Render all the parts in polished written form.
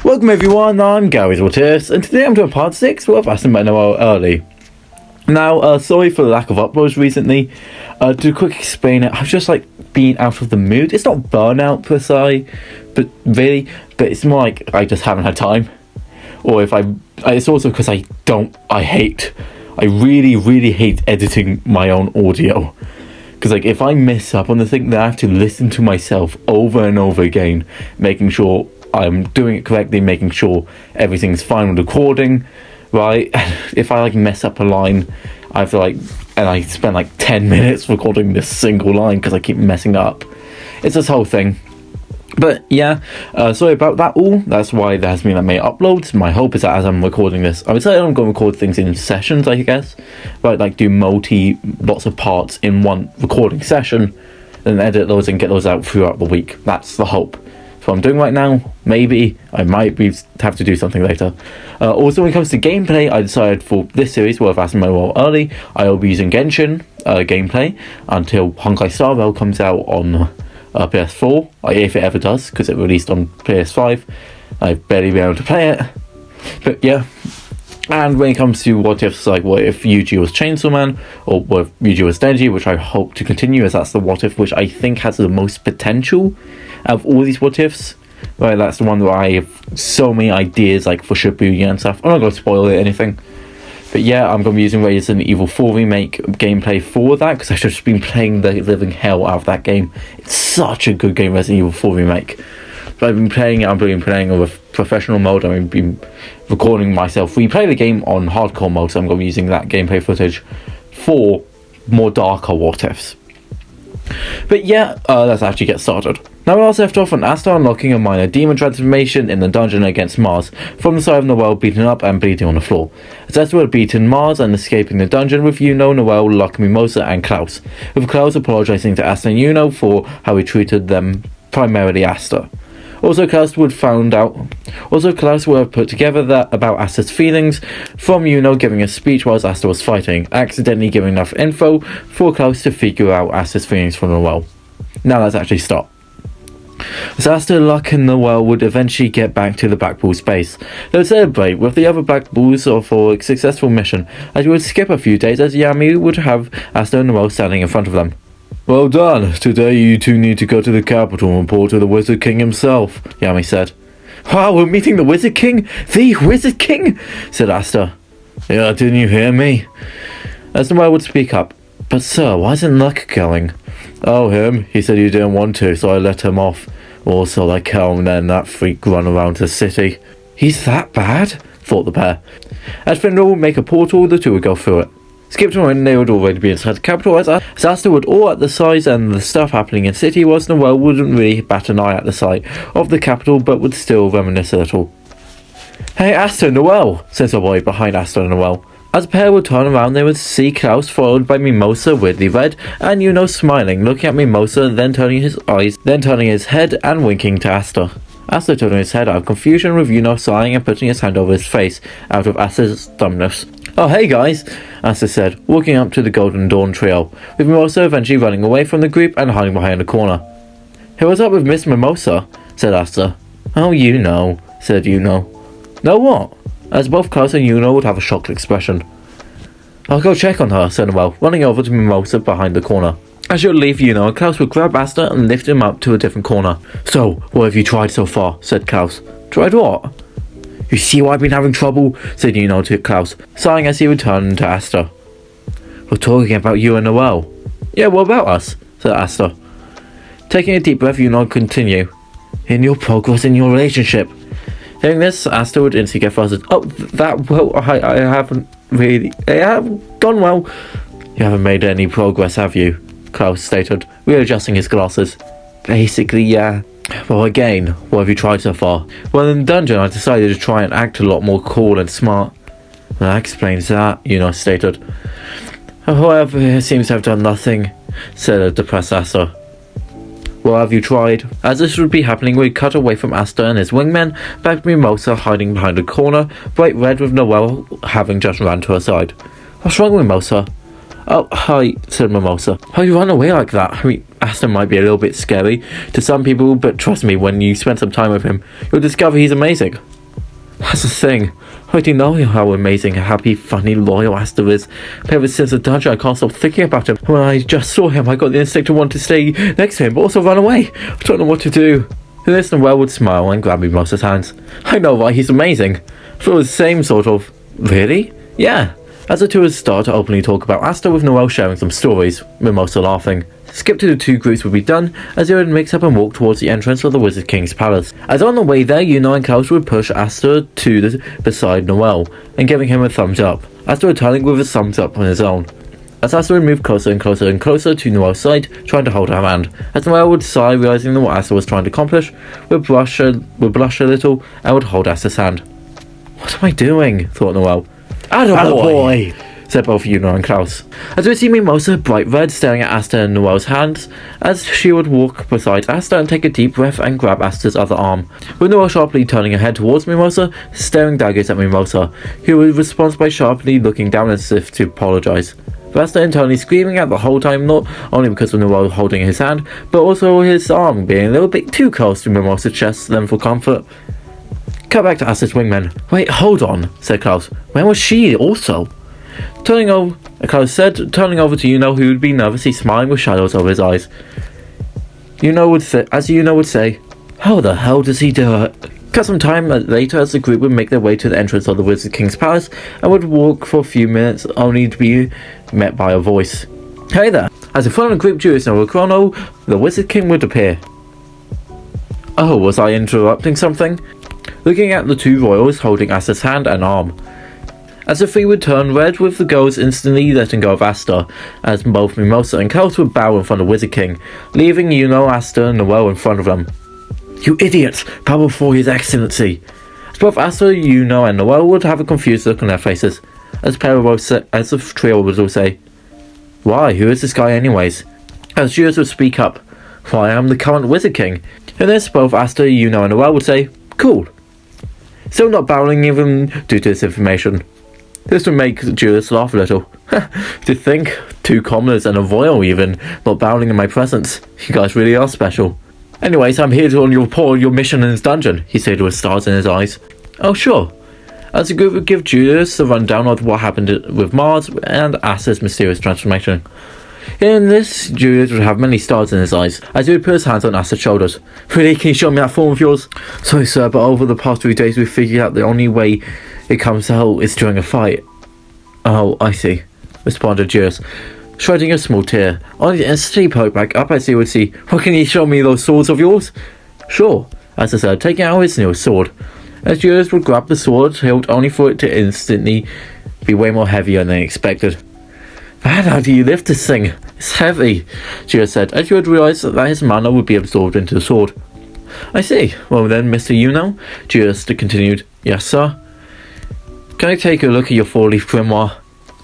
Welcome everyone, I'm Gary's What Ifs, and today I'm doing part 6 of Asking by Noelle early. Now, sorry for the lack of uploads recently. To quick explain it, I've just been out of the mood. It's not burnout per se, but it's more like I just haven't had time. Or it's also because I really hate editing my own audio. Because if I mess up on the thing, then I have to listen to myself over and over again, making sure I'm doing it correctly, making sure everything's fine with recording, right? If I mess up a line, I have to and I spend 10 minutes recording this single line because I keep messing up. It's this whole thing. But yeah, sorry about that all. That's why there has been that many uploads. My hope is that as I'm recording this, I would say I'm going to record things in sessions, I guess. Right, do lots of parts in one recording session, then edit those and get those out throughout the week. That's the hope. That's what I'm doing right now. Maybe I might have to do something later. Also, when it comes to gameplay, I decided for this series, Worth Asking My Role early, I will be using Genshin gameplay until Honkai Star Rail comes out on PS4, if it ever does, because it released on PS5. I've barely been able to play it. But yeah. And when it comes to what ifs, what if Yuji was Chainsaw Man, or what if Yuji was Denji, which I hope to continue, as that's the what if which I think has the most potential out of all these what ifs. Right, that's the one where I have so many ideas for Shibuya and stuff. I'm not going to spoil it or anything. But yeah, I'm going to be using Resident Evil 4 Remake gameplay for that, because I've just been playing the living hell out of that game. It's such a good game, Resident Evil 4 Remake. But I've been playing it, with professional mode. I've been recording myself replay the game on hardcore mode, so I'm going to be using that gameplay footage for more darker what ifs. But yeah, let's actually get started. Now we last left off on Asta unlocking a minor demon transformation in the dungeon against Mars, from the side of Noelle beaten up and bleeding on the floor. As Asta had beaten Mars and escaping the dungeon with Yuno, Noelle, Luck, Mimosa and Klaus, with Klaus apologising to Asta and Yuno for how he treated them, primarily Asta. Also, Klaus would have put together that about Asta's feelings from Yuno giving a speech whilst Asta was fighting, accidentally giving enough info for Klaus to figure out Asta's feelings from Noelle. Now let's actually start. As Asta, Luck and Noelle would eventually get back to the Black Bull space, they would celebrate with the other Black Bulls for a successful mission, as we would skip a few days as Yami would have Asta and Noelle standing in front of them. "Well done. Today you two need to go to the capital and report to the Wizard King himself," Yami said. "Wow, we're meeting the Wizard King? The Wizard King?" said Asta. "Yeah, didn't you hear me?" As Noelle would speak up. "But sir, why isn't Luck going?" "Oh, him? He said you didn't want to, so I let him off. Also, like hell, and then that freak run around the city." "He's that bad?" thought the pair. As Findle would make a portal, the two would go through it. Skip to when they would already be inside the capital, as Asta would awe at the size and the stuff happening in the city, whilst Noelle wouldn't really bat an eye at the sight of the capital, but would still reminisce a little. "Hey, Asta, Noelle," says a boy behind Asta and Noelle. As the pair would turn around, they would see Klaus followed by Mimosa, weirdly red, and Yuno smiling, looking at Mimosa, then turning his head and winking to Asta. Asta turning his head out of confusion, with Yuno sighing and putting his hand over his face, out of Asta's dumbness. "Oh, hey guys," Asta said, walking up to the Golden Dawn trio, with Mimosa eventually running away from the group and hiding behind a corner. "Hey, what's up with Miss Mimosa?" said Asta. "Oh, you know," said Yuno. "Know what?" As both Klaus and Yuno would have a shocked expression. "I'll go check on her," said Noelle, running over to Mimosa behind the corner. As she would leave Yuno, Klaus would grab Asta and lift him up to a different corner. "So, what have you tried so far?" said Klaus. "Tried what?" "You see why I've been having trouble?" said Yuno to Klaus, sighing as he returned to Asta. "We're talking about you and Noelle." "Yeah, what about us?" said Asta. Taking a deep breath, Yuno continued. "In your progress in your relationship." Hearing this, Asta would instantly get flustered. I haven't gone well." "You haven't made any progress, have you?" Klaus stated, readjusting his glasses. "Basically, yeah." "Well, again, what have you tried so far?" "Well, in the dungeon, I decided to try and act a lot more cool and smart." "Well, that explains that," Yuno stated. "However, it seems to have done nothing," said a depressed Asta. "Well, have you tried?" As this would be happening, we'd cut away from Asta and his wingmen, back to Mimosa hiding behind a corner, bright red with Noelle having just ran to her side. "What's wrong, Mimosa?" "Oh, hi," said Mimosa. "Why you run away like that? I mean, Asta might be a little bit scary to some people, but trust me, when you spend some time with him, you'll discover he's amazing." "That's the thing. I already know how amazing, happy, funny, loyal Asta is. But ever since the dungeon, I can't stop thinking about him. When I just saw him, I got the instinct to want to stay next to him, but also run away. I don't know what to do." And this, Noelle would smile and grab Mimosa's hands. "I know why, he's amazing. I feel the same sort of." "Really?" "Yeah." As the two would start to openly talk about Asta, with Noelle sharing some stories, Mimosa laughing. Skip to the two groups would be done, as they would mix up and walk towards the entrance of the Wizard King's palace. As on the way there, Yuno and Klaus would push Asta beside Noelle, and giving him a thumbs up, Asta returning with a thumbs up on his own. As Asta would move closer and closer and closer to Noelle's side, trying to hold her hand, as Noelle would sigh, realizing that what Asta was trying to accomplish, would blush a little, and would hold Asta's hand. "What am I doing?" thought Noelle. "Attaboy!" said both Yuno and Klaus. As we see Mimosa, bright red, staring at Asta and Noelle's hands, as she would walk beside Asta and take a deep breath and grab Asta's other arm, with Noelle sharply turning her head towards Mimosa, staring daggers at Mimosa, who would respond by sharply looking down as if to apologize. Asta internally screaming at the whole time, not only because of Noelle holding his hand, but also his arm being a little bit too close to Mimosa's chest then for comfort. Cut back to Asta's wingman. "Wait, hold on," said Klaus. "When was she also?" Klaus said, turning over to Yuno, who would be nervously smiling with shadows over his eyes. Yuno would say, "How the hell does he do it?" Cut some time later, as the group would make their way to the entrance of the Wizard King's palace, and would walk for a few minutes, only to be met by a voice. "Hey there!" As in front of the group, Julius and Chrono, the Wizard King would appear. "Oh, was I interrupting something?" Looking at the two royals holding Asta's hand and arm. As the three would turn red, with the girls instantly letting go of Asta, as both Mimosa and Klaus would bow in front of Wizard King, leaving Yuno, Asta, and Noelle in front of them. "You idiots! Bow before His Excellency!" As both Asta, Yuno, and Noelle would have a confused look on their faces, as the trio would all say, "Why, who is this guy anyways?" As Julius would speak up, "Why, I'm the current Wizard King." And this, both Asta, Yuno, and Noelle would say, "Cool." Still not bowing even due to this information. This would make Julius laugh a little. To think, two commoners and a royal even, not bowing in my presence. You guys really are special. "Anyways, I'm here to report your mission in this dungeon," he said with stars in his eyes. "Oh, sure." As the group would give Julius a rundown of what happened with Mars and Asta's mysterious transformation. In this, Julius would have many stars in his eyes, as he would put his hands on Asta's shoulders. "Really, can you show me that form of yours?" "Sorry, sir, but over the past 3 days we figured out the only way it comes out is during a fight." "Oh, I see," responded Julius, shredding a small tear. Only to instantly poke back up as he would see, "Well, can you show me those swords of yours?" "Sure," Asta said, taking out his newest sword. As Julius would grab the sword, hilt only for it to instantly be way more heavier than expected. "Man, how do you lift this thing? It's heavy," Julius said, as you would realise that his mana would be absorbed into the sword. "I see. Well then, Mr. Yuno," Julius continued. "Yes, sir." "Can I take a look at your 4-leaf grimoire?"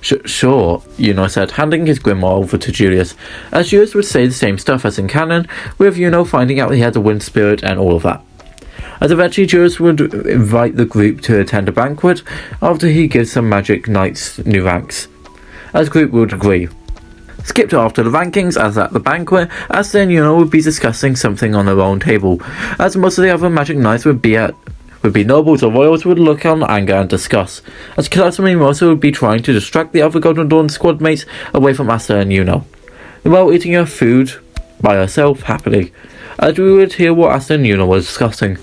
Sure," Yuno said, handing his grimoire over to Julius, as Julius would say the same stuff as in canon, with Yuno finding out he had a wind spirit and all of that. As eventually Julius would invite the group to attend a banquet after he gives some magic knights new ranks. As the group would agree. Skip to after the rankings, as at the banquet, Asta and Yuno would be discussing something on their own table, as most of the other magic knights would be nobles or royals would look on anger and discuss, as Klaus and Mimosa would be trying to distract the other Golden Dawn squad mates away from Asta and Yuno, while eating her food by herself happily, as we would hear what Asta and Yuno were discussing.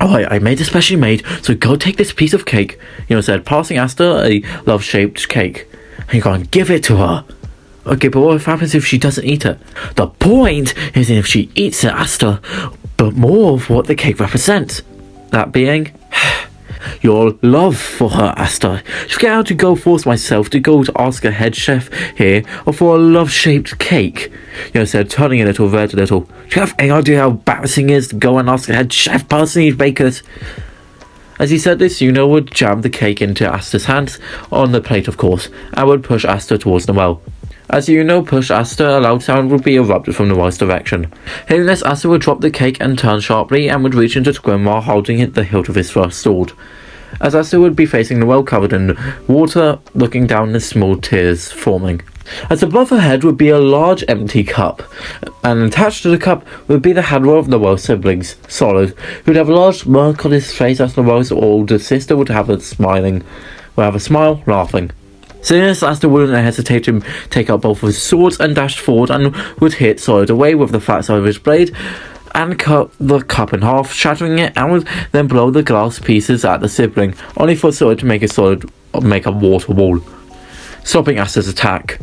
"Alright, I made it specially made, so go take this piece of cake," Yuno said, passing Asta a love-shaped cake. "And you go and give it to her." "Okay, but what happens if she doesn't eat it?" "The point isn't if she eats it, Asta, but more of what the cake represents. That being your love for her, Asta. If I had to go force myself to go to ask a head chef here or for a love-shaped cake," Yuno said, turning a little red a little. "Do you have any idea how embarrassing it is to go and ask a head chef personally to bake it?" As he said this, Yuno would jam the cake into Asta's hands, on the plate of course, and would push Asta towards Noelle. As Yuno pushed Asta, a loud sound would be erupted from Noelle's direction. Hearing this, Asta would drop the cake and turn sharply, and would reach into the grimoire holding the hilt of his first sword. As Asta would be facing Noelle covered in water, looking down as small tears forming. As above her head would be a large empty cup, and attached to the cup would be the handle of Noelle's siblings, Solid, who would have a large smirk on his face as Noelle's older sister would have a smile, laughing. Seeing this, Asta wouldn't hesitate to take out both of his swords and dash forward and would hit Solid away with the flat side of his blade and cut the cup in half, shattering it, and would then blow the glass pieces at the sibling, only for Solid to make a water wall, stopping Asta's attack.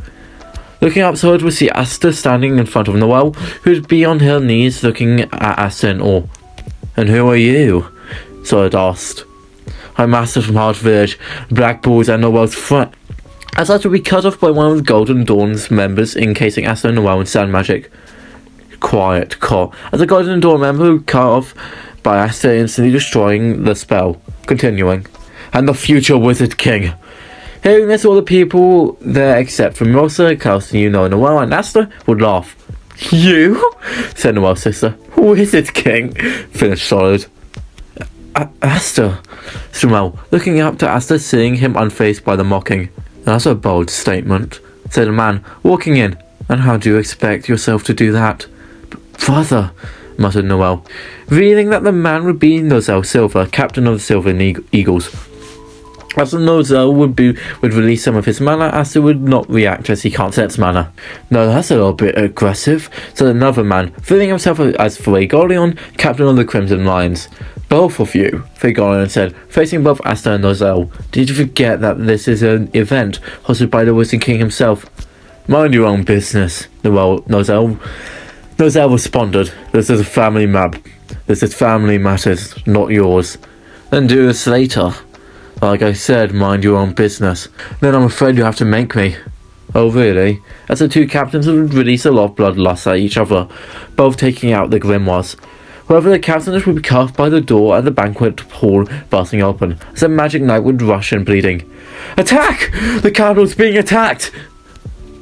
Looking up, Solid would see Asta standing in front of Noelle, who'd be on her knees looking at Asta in awe. "And who are you?" Solid asked. "I'm Asta from Hard Village, Black Balls and Noelle's friend." As Asta would be cut off by one of the Golden Dawn's members, encasing Asta and Noelle in sand magic. Quiet, call. As a Golden Dawn member who cut off by Asta, instantly destroying the spell. Continuing. "And the future Wizard King." Hearing this, all the people there except for Rosa, Kelsey, Noelle, and Asta would laugh. "You?" said Noelle's sister. "Wizard King," finished Solid. "Asta," said Noelle, looking up to Asta, seeing him unfazed by the mocking. "That's a bold statement," said a man, walking in. "And how do you expect yourself to do that?" "Father," muttered Noelle, revealing that the man would be Noelle Silver, captain of the Silver Eagles. As Noelle would release some of his mana, Asta would not react as he can't sense mana. "No, that's a little bit aggressive," said another man, feeling himself as Fuegolion, captain of the Crimson Lions. "Both of you," Fuegolion said, facing both Asta and Noelle. "Did you forget that this is an event hosted by the Wizard King himself?" "Mind your own business," Noelle responded. "This is a family map. This is family matters, not yours." "Then do this later." "Like I said, mind your own business." "Then I'm afraid you have to make me." "Oh, really?" As the two captains would release a lot of bloodlust at each other, both taking out the grimoires. However, the captains would be cut off by the door at the banquet hall busting open, as a magic knight would rush in bleeding. "Attack! The capital's being attacked!"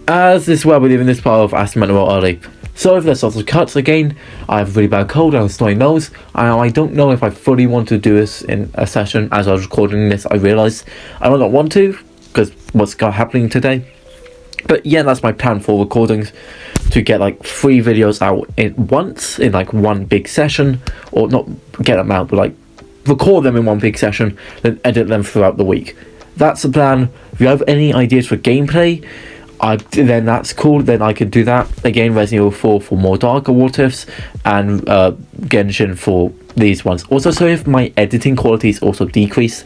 As this well, we're leaving this part of Asta Noelle early. So if there's lots of cuts again, I have a really bad cold and a snotty nose. I don't know if I fully want to do this in a session. As I was recording this, I realised I might not want to, because what's happening today. But yeah, that's my plan for recordings, to get like 3 videos out at once in like one big session, or not get them out, but like record them in one big session, then edit them throughout the week. That's the plan. If you have any ideas for gameplay, then that's cool, then I could do that. Again, Resident Evil 4 for more darker what ifs, and Genshin for these ones. Also, so if my editing quality is also decreased,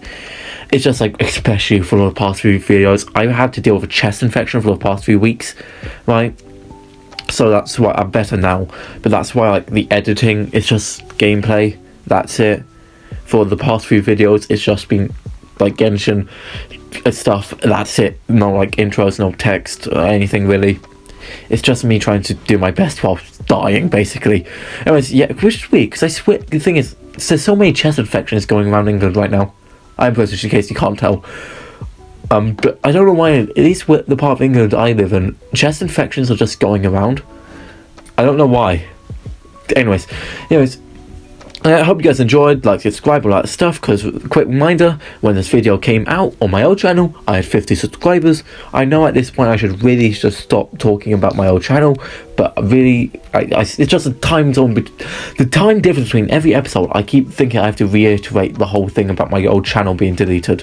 it's just like, especially for the past few videos, I had to deal with a chest infection for the past few weeks, right? So that's why I'm better now, but that's why like the editing is just gameplay, that's it. For the past few videos, it's just been like Genshin stuff, that's it. No like intros, no text or anything really. It's just me trying to do my best while dying, basically. Anyways, yeah, which is weird, because I swear, the thing is, there's so many chest infections going around England right now. I'm British, in case you can't tell. But I don't know why, at least with the part of England I live in, chest infections are just going around. I don't know why. Anyways, I hope you guys enjoyed, like, subscribe, all that stuff, because, quick reminder, when this video came out on my old channel, I had 50 subscribers. I know at this point I should really just stop talking about my old channel, but really, it's just a time zone, the time difference between every episode. I keep thinking I have to reiterate the whole thing about my old channel being deleted,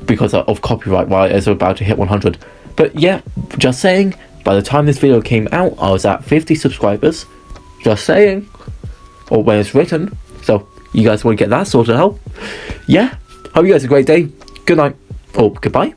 because of copyright while it's about to hit 100. But yeah, just saying, by the time this video came out, I was at 50 subscribers, just saying, or when it's written. So you guys want to get that sorted out? Yeah, hope you guys have a great day. Good night, or goodbye.